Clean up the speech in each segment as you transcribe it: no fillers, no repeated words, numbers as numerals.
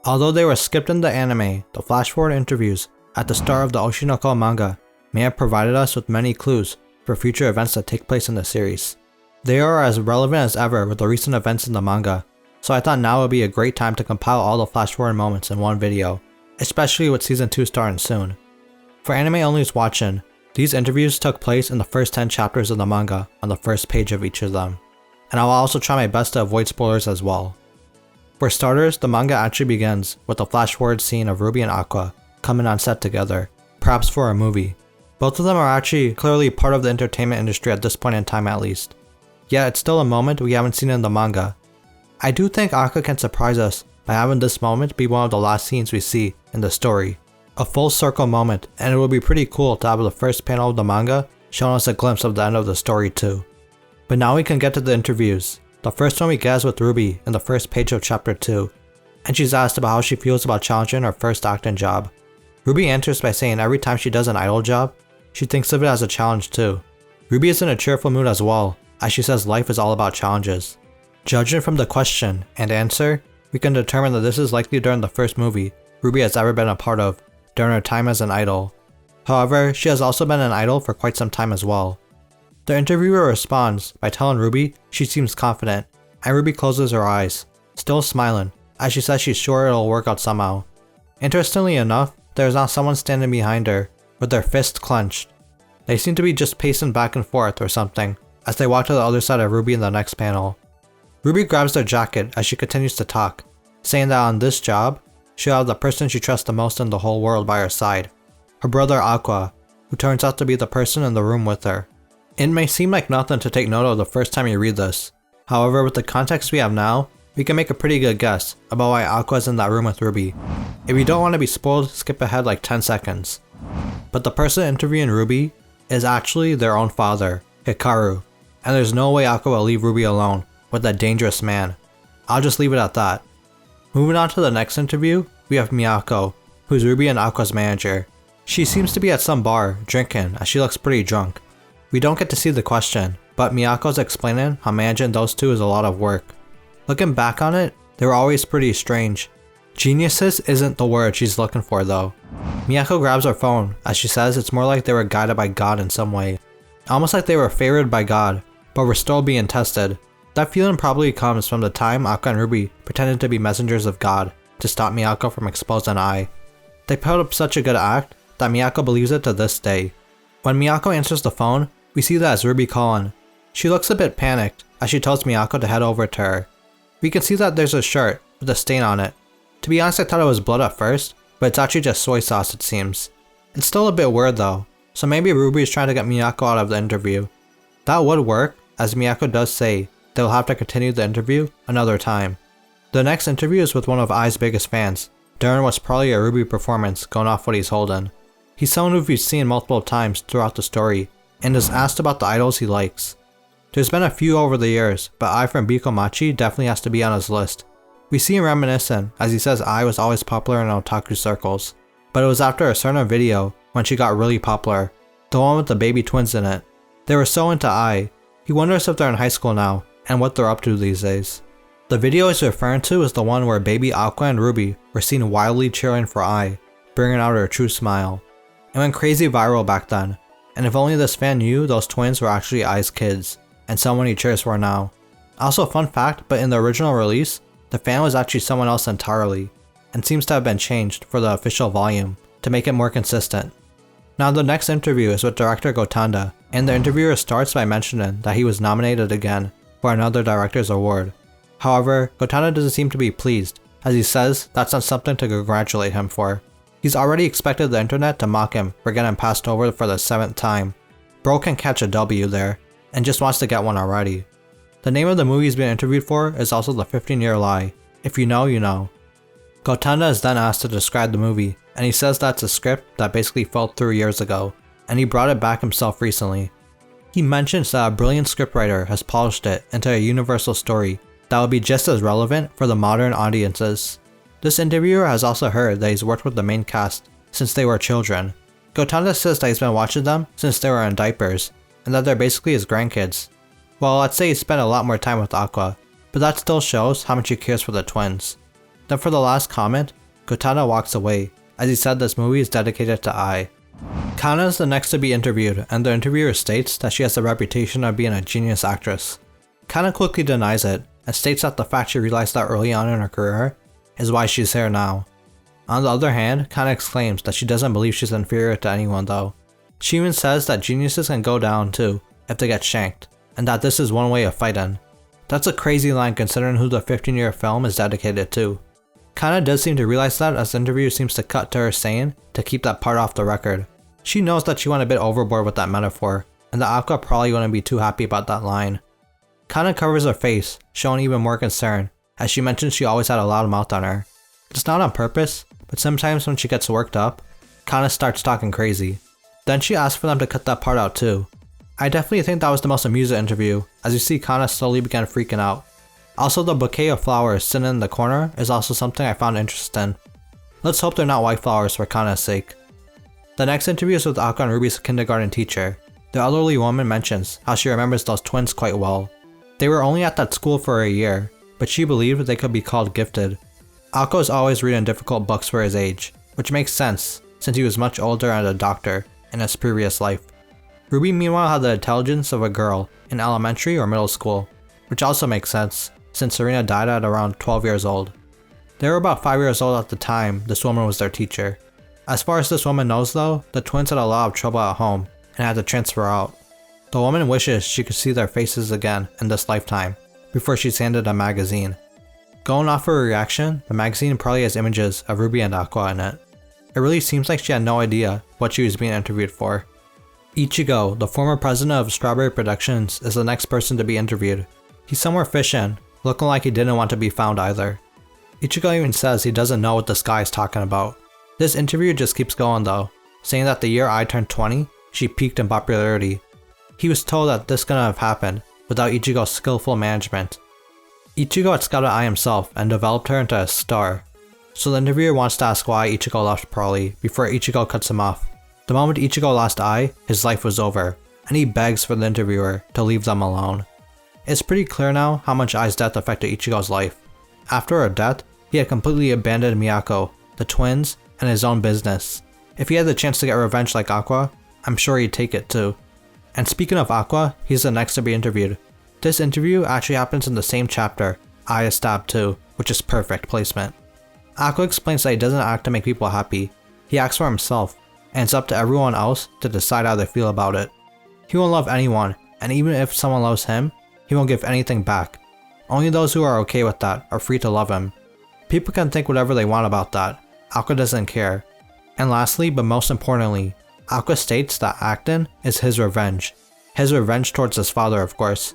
Although they were skipped in the anime, the Flashforward interviews at the start of the Oshi No Ko manga may have provided us with many clues for future events that take place in the series. They are as relevant as ever with the recent events in the manga, so I thought now would be a great time to compile all the Flashforward moments in one video, especially with Season 2 starting soon. For anime onlys watching, these interviews took place in the first 10 chapters of the manga on the first page of each of them, and I will also try my best to avoid spoilers as well. For starters, the manga actually begins with a flash-forward scene of Ruby and Aqua coming on set together, perhaps for a movie. Both of them are actually clearly part of the entertainment industry at this point in time at least. Yet it's still a moment we haven't seen in the manga. I do think Aqua can surprise us by having this moment be one of the last scenes we see in the story. A full circle moment, and it would be pretty cool to have the first panel of the manga showing us a glimpse of the end of the story too. But now we can get to the interviews. The first one we get is with Ruby in the first page of chapter 2, and she's asked about how she feels about challenging her first acting job. Ruby answers by saying every time she does an idol job, she thinks of it as a challenge too. Ruby is in a cheerful mood as well, as she says life is all about challenges. Judging from the question and answer, we can determine that this is likely during the first movie Ruby has ever been a part of, during her time as an idol. However, she has also been an idol for quite some time as well. The interviewer responds by telling Ruby she seems confident, and Ruby closes her eyes, still smiling, as she says she's sure it'll work out somehow. Interestingly enough, there is now someone standing behind her, with their fists clenched. They seem to be just pacing back and forth or something, as they walk to the other side of Ruby in the next panel. Ruby grabs their jacket as she continues to talk, saying that on this job, she'll have the person she trusts the most in the whole world by her side, her brother Aqua, who turns out to be the person in the room with her. It may seem like nothing to take note of the first time you read this. However, with the context we have now, we can make a pretty good guess about why Aqua is in that room with Ruby. If you don't want to be spoiled, skip ahead like 10 seconds. But the person interviewing Ruby is actually their own father, Hikaru, and there's no way Aqua will leave Ruby alone with that dangerous man. I'll just leave it at that. Moving on to the next interview, we have Miyako, who's Ruby and Aqua's manager. She seems to be at some bar, drinking, as she looks pretty drunk. We don't get to see the question, but Miyako's explaining how managing those two is a lot of work. Looking back on it, they were always pretty strange. Geniuses isn't the word she's looking for though. Miyako grabs her phone, as she says it's more like they were guided by God in some way. Almost like they were favored by God, but were still being tested. That feeling probably comes from the time Aqua and Ruby pretended to be messengers of God to stop Miyako from exposing Ai. They put up such a good act that Miyako believes it to this day. When Miyako answers the phone, we see that it's Ruby calling. She looks a bit panicked as she tells Miyako to head over to her. We can see that there's a shirt with a stain on it. To be honest, I thought it was blood at first, but it's actually just soy sauce it seems. It's still a bit weird though, so maybe Ruby is trying to get Miyako out of the interview. That would work, as Miyako does say they'll have to continue the interview another time. The next interview is with one of Ai's biggest fans, during what's probably a Ruby performance going off what he's holding. He's someone who we've seen multiple times throughout the story, and is asked about the idols he likes. There's been a few over the years, but Ai from Bikomachi definitely has to be on his list. We see him reminiscing as he says Ai was always popular in otaku circles, but it was after a certain video when she got really popular, the one with the baby twins in it. They were so into Ai, he wonders if they're in high school now, and what they're up to these days. The video he's referring to is the one where baby Aqua and Ruby were seen wildly cheering for Ai, bringing out her true smile. It went crazy viral back then, and if only this fan knew those twins were actually Ai's kids, and someone he cheers for now. Also, fun fact, but in the original release, the fan was actually someone else entirely, and seems to have been changed for the official volume to make it more consistent. Now the next interview is with director Gotanda, and the interviewer starts by mentioning that he was nominated again for another director's award. However, Gotanda doesn't seem to be pleased, as he says that's not something to congratulate him for. He's already expected the internet to mock him for getting passed over for the 7th time. Bro can catch a W there, and just wants to get one already. The name of the movie he's being interviewed for is also The 15-Year Lie. If you know, you know. Gotanda is then asked to describe the movie, and he says that's a script that basically fell through years ago, and he brought it back himself recently. He mentions that a brilliant scriptwriter has polished it into a universal story that will be just as relevant for the modern audiences. This interviewer has also heard that he's worked with the main cast since they were children. Gotanda says that he's been watching them since they were in diapers, and that they're basically his grandkids. Well, I'd say he spent a lot more time with Aqua, but that still shows how much he cares for the twins. Then for the last comment, Gotanda walks away, as he said this movie is dedicated to Ai. Kana is the next to be interviewed, and the interviewer states that she has the reputation of being a genius actress. Kana quickly denies it, and states that the fact she realized that early on in her career is why she's here now. On the other hand, Kana exclaims that she doesn't believe she's inferior to anyone though. She even says that geniuses can go down too if they get shanked, and that this is one way of fighting. That's a crazy line considering who the 15-year film is dedicated to. Kana does seem to realize that as the interview seems to cut to her saying to keep that part off the record. She knows that she went a bit overboard with that metaphor, and that Aqua probably wouldn't be too happy about that line. Kana covers her face, showing even more concern, as she mentions she always had a loud mouth on her. It's not on purpose, but sometimes when she gets worked up, Kana starts talking crazy. Then she asks for them to cut that part out too. I definitely think that was the most amusing interview, as you see Kana slowly begin freaking out. Also, the bouquet of flowers sitting in the corner is also something I found interesting. Let's hope they're not white flowers for Kana's sake. The next interview is with Aqua and Ruby's kindergarten teacher. The elderly woman mentions how she remembers those twins quite well. They were only at that school for a year, but she believed they could be called gifted. Aqua is always reading difficult books for his age, which makes sense since he was much older and a doctor in his previous life. Ruby meanwhile had the intelligence of a girl in elementary or middle school, which also makes sense since Serena died at around 12 years old. They were about 5 years old at the time this woman was their teacher. As far as this woman knows though, the twins had a lot of trouble at home and had to transfer out. The woman wishes she could see their faces again in this lifetime before she's handed a magazine. Going off her reaction, the magazine probably has images of Ruby and Aqua in it. It really seems like she had no idea what she was being interviewed for. Ichigo, the former president of Strawberry Productions, is the next person to be interviewed. He's somewhere fishing, looking like he didn't want to be found either. Ichigo even says he doesn't know what this guy is talking about. This interview just keeps going though, saying that the year Ai turned 20, she peaked in popularity. He was told that this couldn't have happened without Ichigo's skillful management. Ichigo had scouted Ai himself and developed her into a star. So the interviewer wants to ask why Ichigo left Probably before Ichigo cuts him off. The moment Ichigo lost Ai, his life was over, and he begs for the interviewer to leave them alone. It's pretty clear now how much Ai's death affected Ichigo's life. After her death, he had completely abandoned Miyako, the twins, and his own business. If he had the chance to get revenge like Aqua, I'm sure he'd take it too. And speaking of Aqua, he's the next to be interviewed. This interview actually happens in the same chapter Ai is stabbed too, which is perfect placement. Aqua explains that he doesn't act to make people happy, he acts for himself, and it's up to everyone else to decide how they feel about it. He won't love anyone, and even if someone loves him, he won't give anything back. Only those who are okay with that are free to love him. People can think whatever they want about that, Aqua doesn't care. And lastly, but most importantly, Aqua states that acting is his revenge. His revenge towards his father, of course.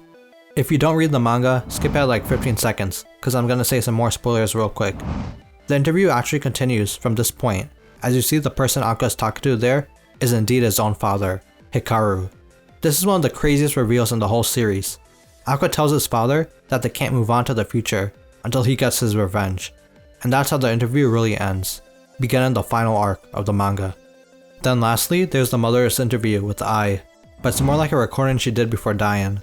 If you don't read the manga, skip ahead like 15 seconds, cause I'm gonna say some more spoilers real quick. The interview actually continues from this point, as you see the person Aqua is talking to there is indeed his own father, Hikaru. This is one of the craziest reveals in the whole series. Aqua tells his father that they can't move on to the future until he gets his revenge. And that's how the interview really ends, beginning the final arc of the manga. Then lastly, there's the mother's interview with Ai, but it's more like a recording she did before dying.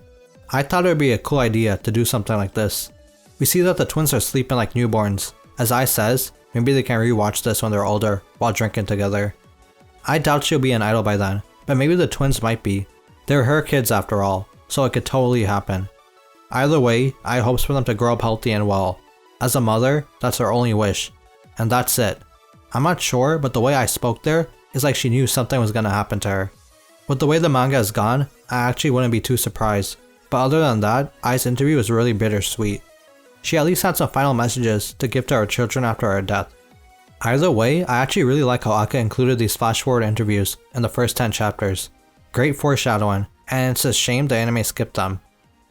I thought it would be a cool idea to do something like this. We see that the twins are sleeping like newborns. As Ai says, maybe they can rewatch this when they're older while drinking together. I doubt she'll be an idol by then, but maybe the twins might be. They're her kids after all, so it could totally happen. Either way, Ai hopes for them to grow up healthy and well. As a mother, that's her only wish. And that's it. I'm not sure, but the way Ai spoke there is like she knew something was gonna happen to her. With the way the manga has gone, I actually wouldn't be too surprised. But other than that, Ai's interview was really bittersweet. She at least had some final messages to give to her children after her death. Either way, I actually really like how Aqua included these flash-forward interviews in the first 10 chapters. Great foreshadowing, and it's a shame the anime skipped them.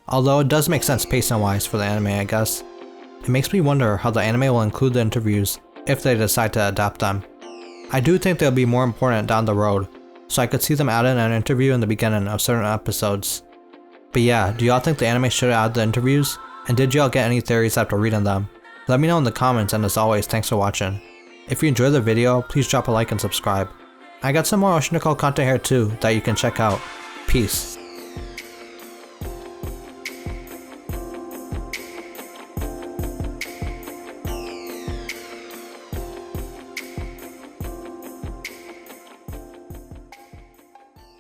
Although it does make sense pacing-wise for the anime, I guess. It makes me wonder how the anime will include the interviews if they decide to adapt them. I do think they'll be more important down the road, so I could see them adding an interview in the beginning of certain episodes. But yeah, do y'all think the anime should add the interviews? And did y'all get any theories after reading them? Let me know in the comments, and as always, thanks for watching. If you enjoyed the video, please drop a like and subscribe. I got some more Oshi No Ko content here too that you can check out. Peace.